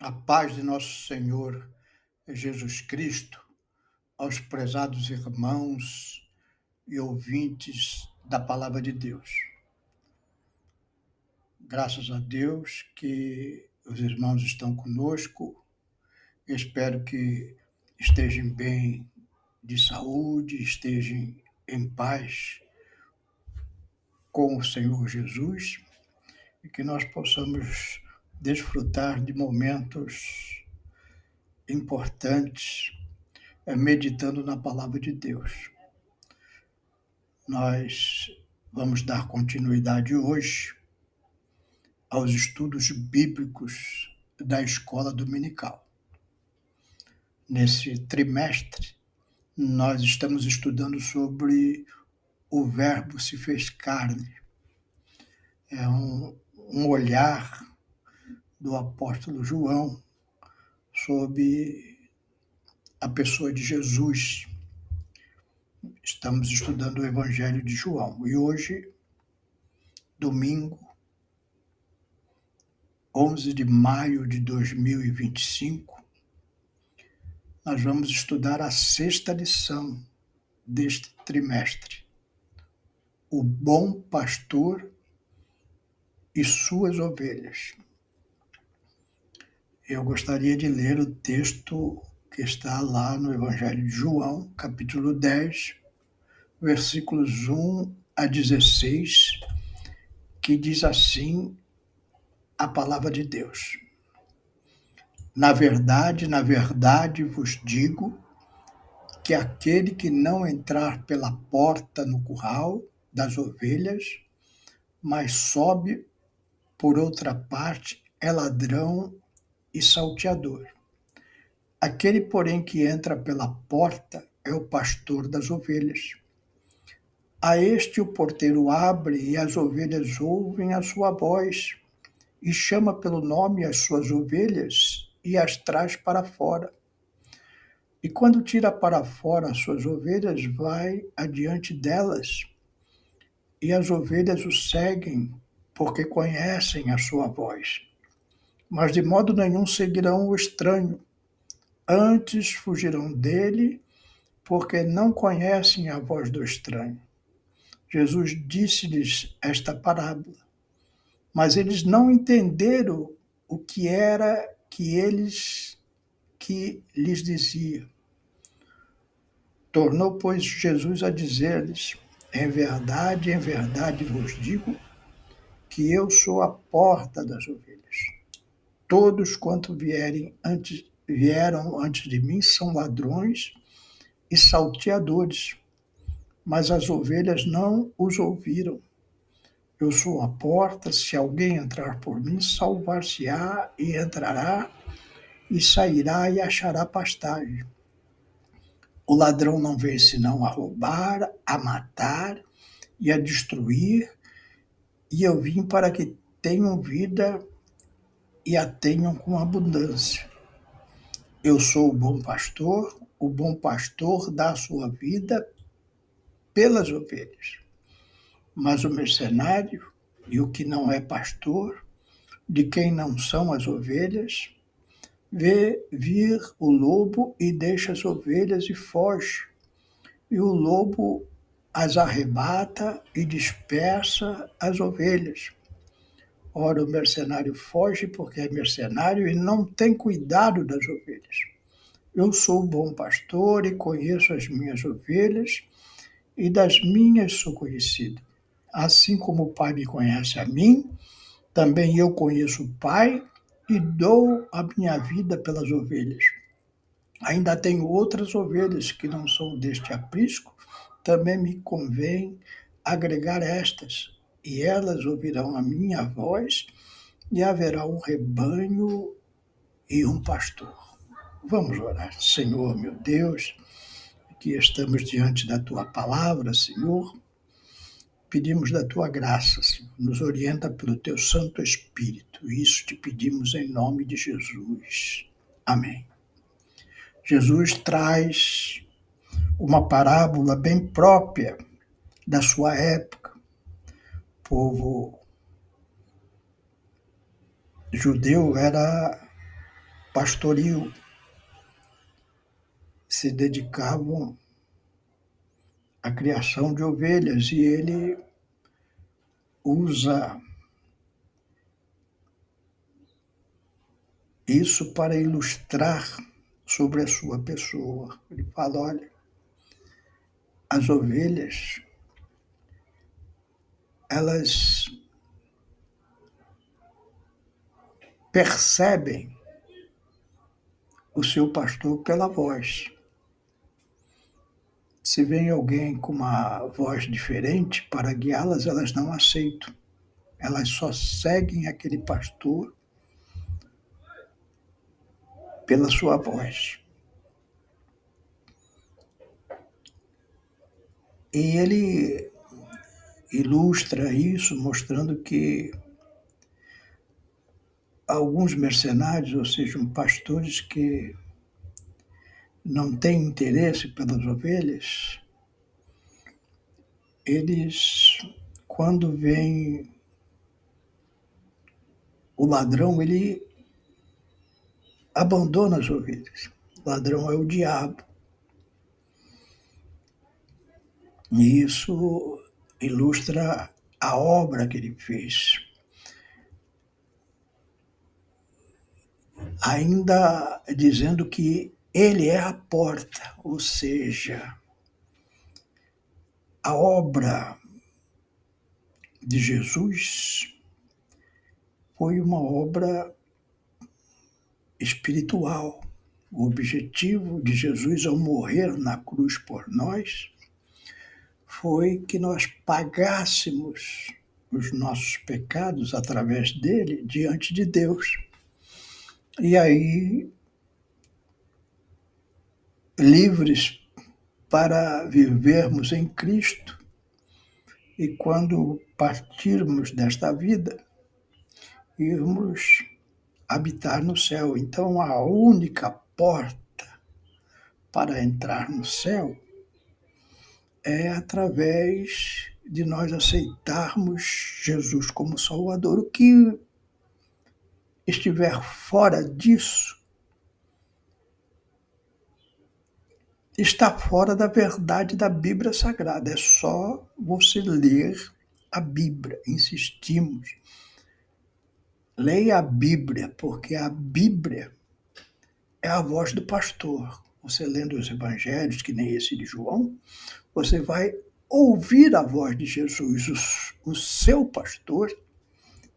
A paz de nosso Senhor Jesus Cristo, aos prezados irmãos e ouvintes da Palavra de Deus. Graças a Deus que os irmãos estão conosco. Espero que estejam bem de saúde, estejam em paz com o Senhor Jesus e que nós possamos desfrutar de momentos importantes meditando na Palavra de Deus. Nós vamos dar continuidade hoje aos estudos bíblicos da escola dominical. Nesse trimestre, nós estamos estudando sobre o Verbo se fez carne. É um olhar do apóstolo João sobre a pessoa de Jesus. Estamos estudando o Evangelho de João e hoje, domingo, 11 de maio de 2025, nós vamos estudar a sexta lição deste trimestre, o bom pastor e suas ovelhas. Eu gostaria de ler o texto que está lá no Evangelho de João, capítulo 10, versículos 1 a 16, que diz assim a palavra de Deus. Na verdade vos digo que aquele que não entrar pela porta no curral das ovelhas, mas sobe por outra parte, é ladrão e salteador. Aquele, porém, que entra pela porta é o pastor das ovelhas. A este o porteiro abre e as ovelhas ouvem a sua voz e chama pelo nome as suas ovelhas e as traz para fora. E quando tira para fora as suas ovelhas, vai adiante delas, e as ovelhas o seguem, porque conhecem a sua voz. Mas de modo nenhum seguirão o estranho, antes fugirão dele, porque não conhecem a voz do estranho. Jesus disse-lhes esta parábola, mas eles não entenderam o que era que lhes dizia. Tornou, pois, Jesus a dizer-lhes: em verdade vos digo que eu sou a porta das ovelhas. Todos quanto vieram antes de mim são ladrões e salteadores, mas as ovelhas não os ouviram. Eu sou a porta, se alguém entrar por mim, salvar-se-á e entrará e sairá e achará pastagem. O ladrão não vem senão a roubar, a matar e a destruir, e eu vim para que tenham vida e a tenham com abundância. Eu sou o bom pastor dá a sua vida pelas ovelhas. Mas o mercenário e o que não é pastor, de quem não são as ovelhas, vê vir o lobo e deixa as ovelhas e foge. E o lobo as arrebata e dispersa as ovelhas. Ora, o mercenário foge porque é mercenário e não tem cuidado das ovelhas. Eu sou o bom pastor e conheço as minhas ovelhas, e das minhas sou conhecido. Assim como o Pai me conhece a mim, também eu conheço o Pai e dou a minha vida pelas ovelhas. Ainda tenho outras ovelhas que não são deste aprisco, também me convém agregar estas, e elas ouvirão a minha voz, e haverá um rebanho e um pastor. Vamos orar. Senhor, meu Deus, aqui estamos diante da Tua palavra, Senhor. Pedimos da Tua graça, Senhor. Nos orienta pelo Teu Santo Espírito. Isso te pedimos em nome de Jesus. Amém. Jesus traz uma parábola bem própria da sua época. O povo judeu era pastoril se dedicavam à criação de ovelhas e ele usa isso para ilustrar sobre a sua pessoa. Ele fala, olha, as ovelhas, elas percebem o seu pastor pela voz. Se vem alguém com uma voz diferente para guiá-las, elas não aceitam. Elas só seguem aquele pastor pela sua voz. E ele ilustra isso mostrando que alguns mercenários, ou seja, pastores que não têm interesse pelas ovelhas, eles, quando vem o ladrão, ele abandona as ovelhas. O ladrão é o diabo. E isso ilustra a obra que ele fez. Ainda dizendo que ele é a porta, ou seja, a obra de Jesus foi uma obra espiritual. O objetivo de Jesus ao morrer na cruz por nós foi que nós pagássemos os nossos pecados através dele diante de Deus. E aí, livres para vivermos em Cristo, e quando partirmos desta vida, irmos habitar no céu. Então, a única porta para entrar no céu é através de nós aceitarmos Jesus como Salvador. O que estiver fora disso está fora da verdade da Bíblia Sagrada. É só você ler a Bíblia. Insistimos. Leia a Bíblia, porque a Bíblia é a voz do pastor. Você lendo os evangelhos, que nem esse de João, você vai ouvir a voz de Jesus, o seu pastor,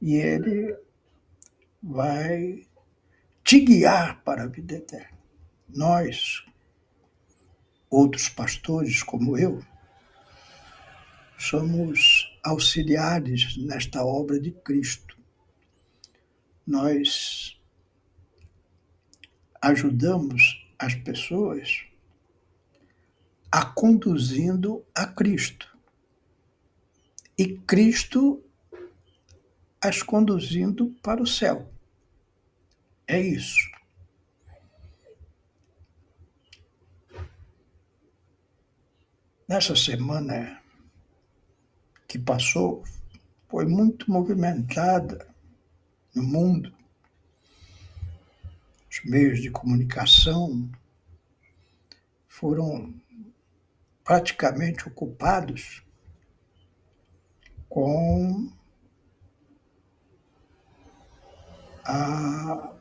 e ele vai te guiar para a vida eterna. Nós, outros pastores como eu, somos auxiliares nesta obra de Cristo. Nós ajudamos as pessoas a conduzindo a Cristo. E Cristo as conduzindo para o céu. É isso. Nessa semana que passou, foi muito movimentada no mundo. Os meios de comunicação foram praticamente ocupados com a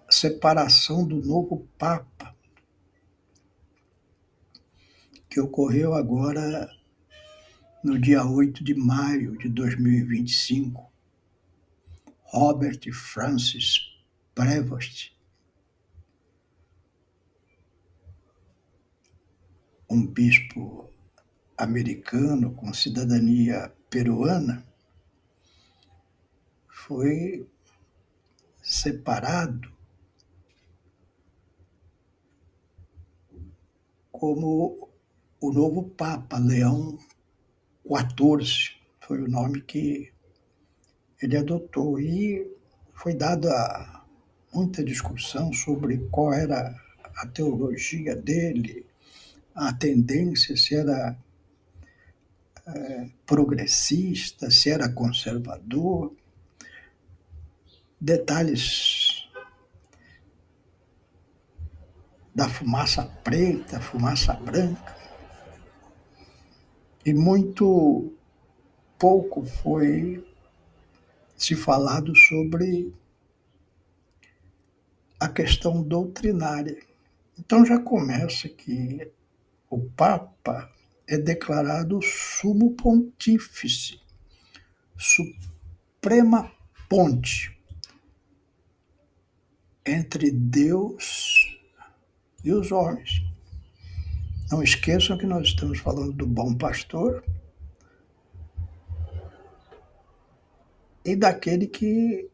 separação do novo Papa, que ocorreu agora no dia 8 de maio de 2025. Robert Francis Prevost, um bispo americano com cidadania peruana, foi separado como o novo Papa, Leão XIV, foi o nome que ele adotou. E foi dada muita discussão sobre qual era a teologia dele, a tendência, se era progressista, se era conservador. Detalhes da fumaça preta, fumaça branca, e muito pouco foi se falado sobre a questão doutrinária. Então já começa que o Papa é declarado sumo pontífice, suprema ponte entre Deus e os homens. Não esqueçam que nós estamos falando do bom pastor e daquele que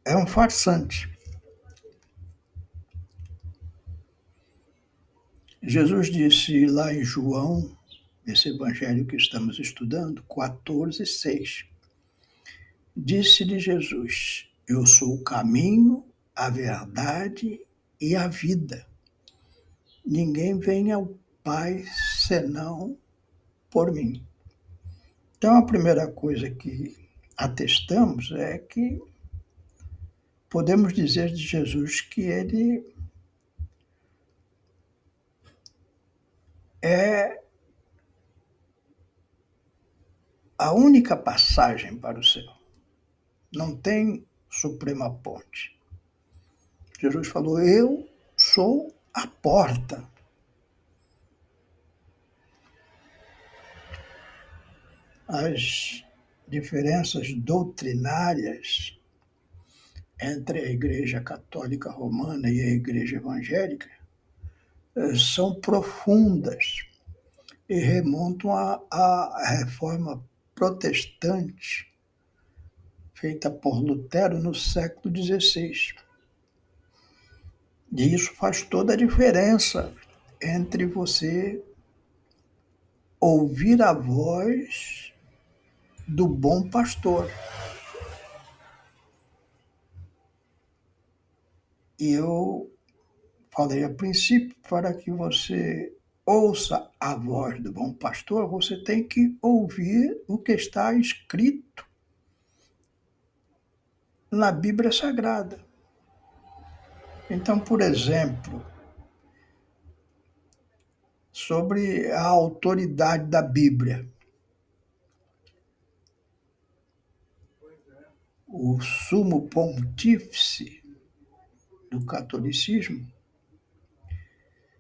é um farsante. Jesus disse lá em João, esse evangelho que estamos estudando, 14:6. Disse-lhe Jesus: Eu sou o caminho, a verdade e a vida. Ninguém vem ao Pai senão por mim. Então, a primeira coisa que atestamos é que podemos dizer de Jesus que ele é a única passagem para o céu. Não tem suprema ponte. Jesus falou: Eu sou a porta. As diferenças doutrinárias entre a Igreja Católica Romana e a Igreja Evangélica são profundas e remontam à Reforma Protestante, feita por Lutero no século XVI. E isso faz toda a diferença entre você ouvir a voz do bom pastor. E eu falei a princípio, para que você ouça a voz do bom pastor, você tem que ouvir o que está escrito na Bíblia Sagrada. Então, por exemplo, sobre a autoridade da Bíblia. O sumo pontífice do catolicismo,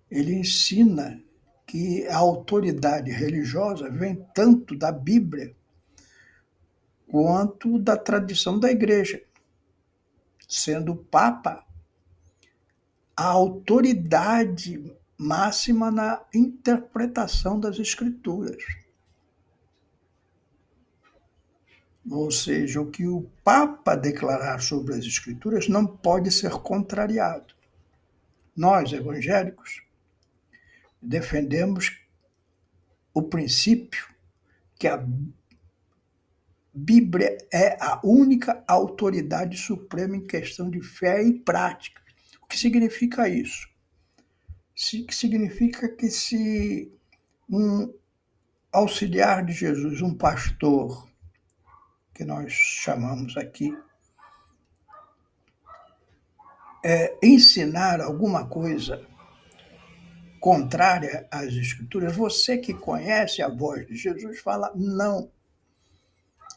ele ensina que a autoridade religiosa vem tanto da Bíblia quanto da tradição da Igreja, sendo o Papa a autoridade máxima na interpretação das Escrituras. Ou seja, o que o Papa declarar sobre as Escrituras não pode ser contrariado. Nós, evangélicos, defendemos o princípio que a Bíblia é a única autoridade suprema em questão de fé e prática. O que significa isso? Significa que se um auxiliar de Jesus, um pastor, que nós chamamos aqui, ensinar alguma coisa contrária às Escrituras, você que conhece a voz de Jesus fala: não,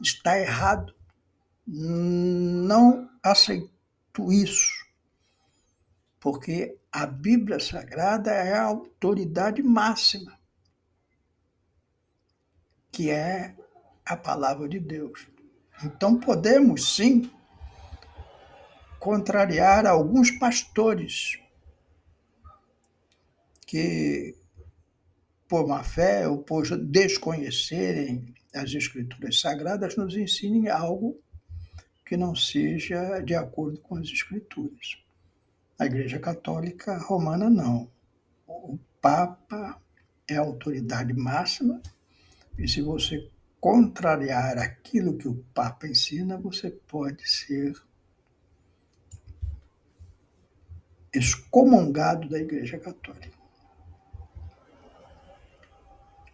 está errado, não aceito isso, porque a Bíblia Sagrada é a autoridade máxima, que é a palavra de Deus. Então podemos sim contrariar alguns pastores que, por má fé ou por desconhecerem as Escrituras Sagradas, nos ensinem algo que não seja de acordo com as Escrituras. A Igreja Católica Romana, não. O Papa é a autoridade máxima, e se você contrariar aquilo que o Papa ensina, você pode ser excomungado da Igreja Católica.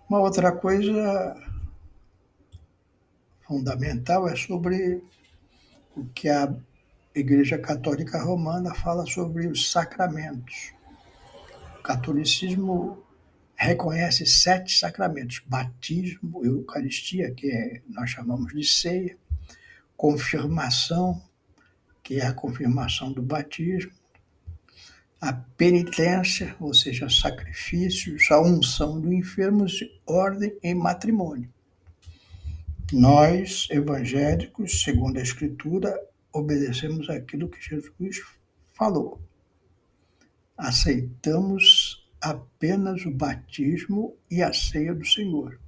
Uma outra coisa fundamental é sobre o que a Igreja Católica Romana fala sobre os sacramentos. O catolicismo reconhece 7 sacramentos: batismo, Eucaristia, que nós chamamos de ceia, confirmação, que é a confirmação do batismo, a penitência, ou seja, sacrifícios, a unção do enfermo, ordem e matrimônio. Nós, evangélicos, segundo a Escritura, obedecemos aquilo que Jesus falou. Aceitamos apenas o batismo e a ceia do Senhor.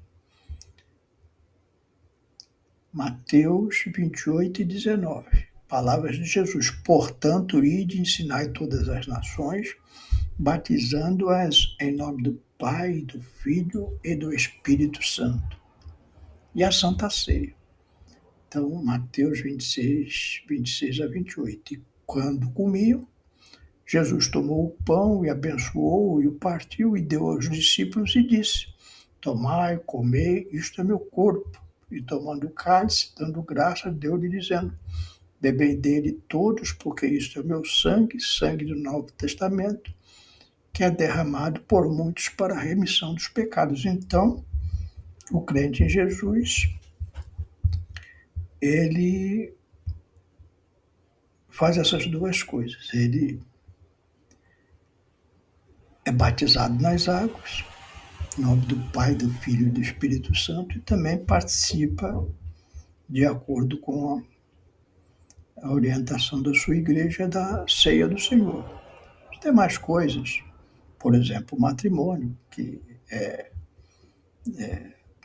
Mateus 28 e 19. Palavras de Jesus. Portanto, ide e ensinai todas as nações, batizando-as em nome do Pai, do Filho e do Espírito Santo. E a Santa Ceia. Então, Mateus 26 a 28. E quando comiam, Jesus tomou o pão e abençoou e o partiu e deu aos discípulos e disse: tomai, comei, isto é meu corpo. E tomando o cálice, dando graça, deu-lhe dizendo: bebei dele todos, porque isto é meu sangue, sangue do Novo Testamento, que é derramado por muitos para a remissão dos pecados. Então, o crente em Jesus, ele faz essas duas coisas. Ele é batizado nas águas, em nome do Pai, do Filho e do Espírito Santo, e também participa, de acordo com a orientação da sua igreja, da ceia do Senhor. As demais coisas, por exemplo, o matrimônio, que é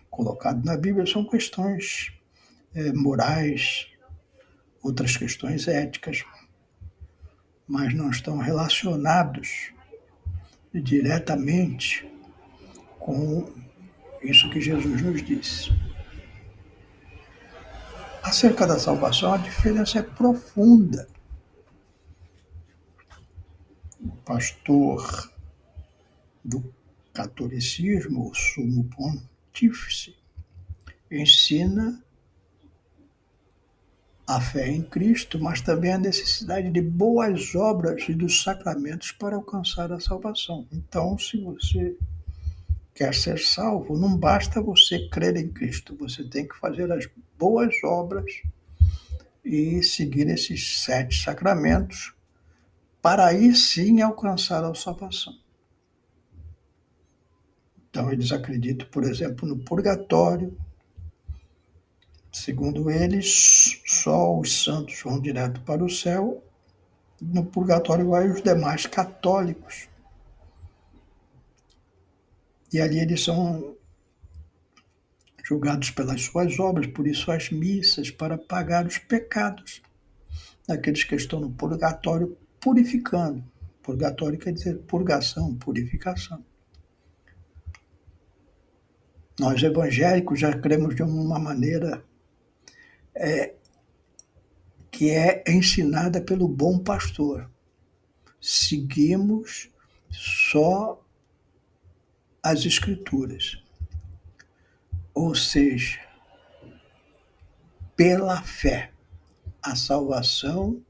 colocado na Bíblia, são questões morais, outras questões éticas, mas não estão relacionados diretamente com isso que Jesus nos disse. Acerca da salvação, a diferença é profunda. O pastor do catolicismo, o sumo pontífice, ensina a fé em Cristo, mas também a necessidade de boas obras e dos sacramentos para alcançar a salvação. Então, se você quer ser salvo, não basta você crer em Cristo, você tem que fazer as boas obras e seguir esses 7 sacramentos para aí sim alcançar a salvação. Então, eles acreditam, por exemplo, no purgatório. Segundo eles, só os santos vão direto para o céu. No purgatório vai os demais católicos. E ali eles são julgados pelas suas obras, por isso as missas, para pagar os pecados daqueles que estão no purgatório purificando. Purgatório quer dizer purgação, purificação. Nós evangélicos já cremos de uma maneira que é ensinada pelo bom pastor. Seguimos só as Escrituras. Ou seja, pela fé. A salvação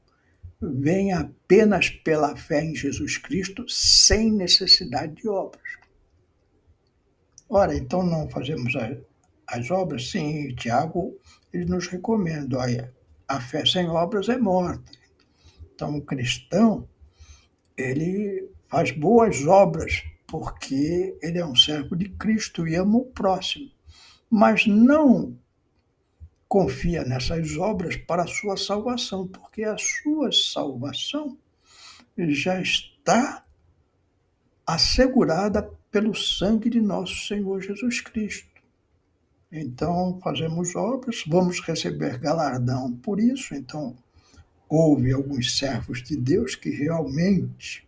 vem apenas pela fé em Jesus Cristo, sem necessidade de obras. Ora, então não fazemos as obras? Sim, Tiago ele nos recomenda, olha, a fé sem obras é morta. Então o cristão, ele faz boas obras, porque ele é um servo de Cristo e ama o próximo, mas não confia nessas obras para a sua salvação, porque a sua salvação já está assegurada pelo sangue de nosso Senhor Jesus Cristo. Então, fazemos obras, vamos receber galardão por isso. Então, houve alguns servos de Deus que realmente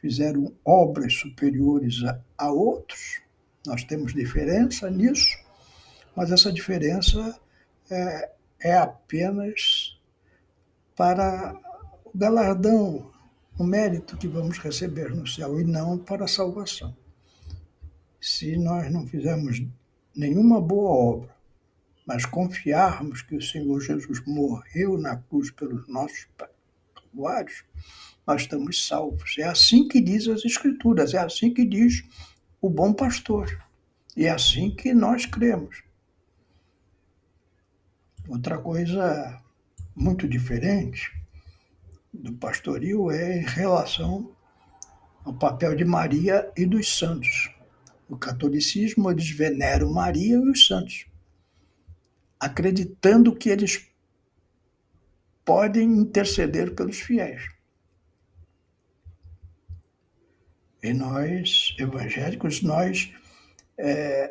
fizeram obras superiores a outros. Nós temos diferença nisso, mas essa diferença é apenas para o galardão, o mérito que vamos receber no céu, e não para a salvação. Se nós não fizermos nenhuma boa obra, mas confiarmos que o Senhor Jesus morreu na cruz pelos nossos vários, nós estamos salvos. É assim que diz as Escrituras, é assim que diz o bom pastor. E é assim que nós cremos. Outra coisa muito diferente do pastoril é em relação ao papel de Maria e dos santos. No catolicismo, eles veneram Maria e os santos, acreditando que eles podem interceder pelos fiéis. E nós, evangélicos, nós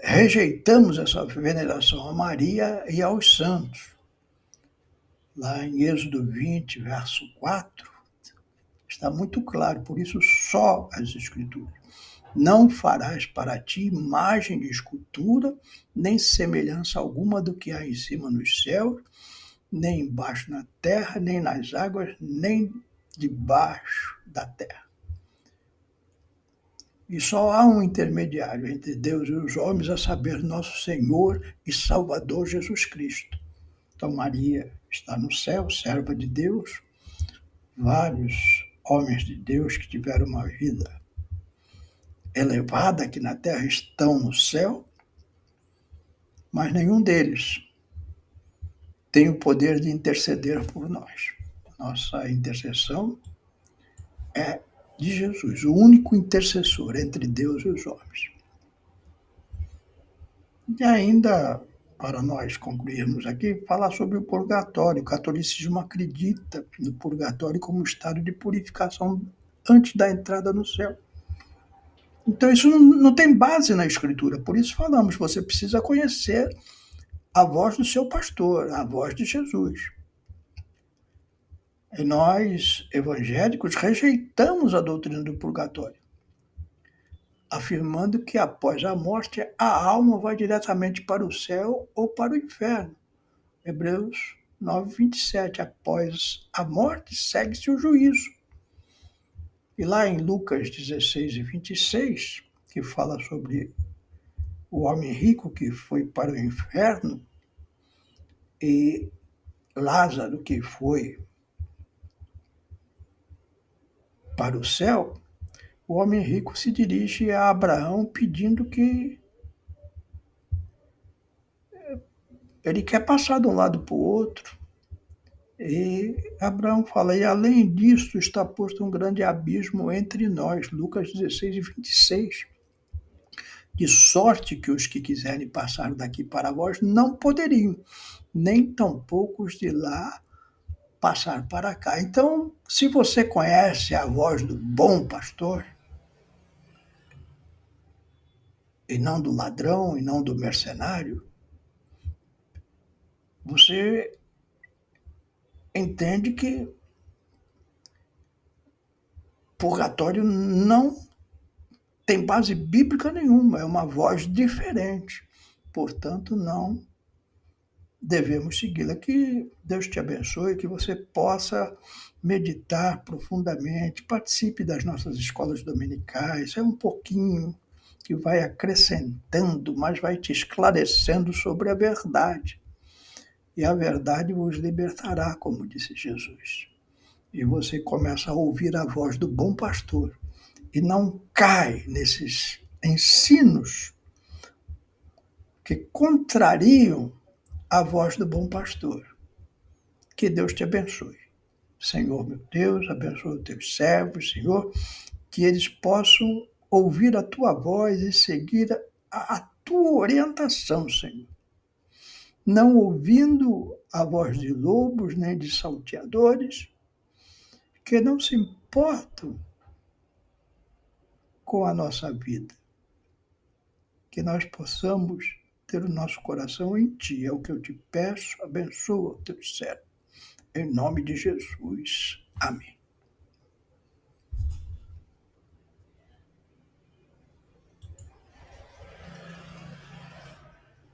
rejeitamos essa veneração a Maria e aos santos. Lá em Êxodo 20, verso 4, está muito claro, por isso só as Escrituras. Não farás para ti imagem de escultura, nem semelhança alguma do que há em cima nos céus, nem embaixo na terra, nem nas águas, nem debaixo da terra. E só há um intermediário entre Deus e os homens, a saber, nosso Senhor e Salvador Jesus Cristo. Então Maria está no céu, serva de Deus, vários homens de Deus que tiveram uma vida elevada aqui na terra estão no céu, mas nenhum deles tem o poder de interceder por nós. Nossa intercessão é de Jesus, o único intercessor entre Deus e os homens. E ainda, para nós concluirmos aqui, falar sobre o purgatório. O catolicismo acredita no purgatório como estado de purificação antes da entrada no céu. Então isso não tem base na Escritura, por isso falamos, você precisa conhecer a voz do seu pastor, a voz de Jesus. E nós, evangélicos, rejeitamos a doutrina do purgatório, afirmando que após a morte a alma vai diretamente para o céu ou para o inferno. Hebreus 9, 27. Após a morte segue-se o juízo. E lá em Lucas 16 e 26, que fala sobre o homem rico que foi para o inferno e Lázaro que foi para o céu, o homem rico se dirige a Abraão pedindo que ele quer passar de um lado para o outro. E Abraão fala, e além disso está posto um grande abismo entre nós, Lucas 16 e 26. De sorte que os que quiserem passar daqui para vós não poderiam, nem tampouco os de lá passar para cá. Então, se você conhece a voz do bom pastor, e não do ladrão, e não do mercenário, você entende que purgatório não tem base bíblica nenhuma, é uma voz diferente. Portanto, não devemos segui-la. Que Deus te abençoe, que você possa meditar profundamente, participe das nossas escolas dominicais, é um pouquinho que vai acrescentando, mas vai te esclarecendo sobre a verdade. E a verdade vos libertará, como disse Jesus. E você começa a ouvir a voz do bom pastor e não cai nesses ensinos que contrariam a voz do bom pastor. Que Deus te abençoe. Senhor, meu Deus, abençoe os teus servos, Senhor, que eles possam ouvir a tua voz e seguir a tua orientação, Senhor. Não ouvindo a voz de lobos nem de salteadores, que não se importam com a nossa vida. Que nós possamos ter o nosso coração em Ti. É o que eu te peço. Abençoa o teu servo. Em nome de Jesus. Amém.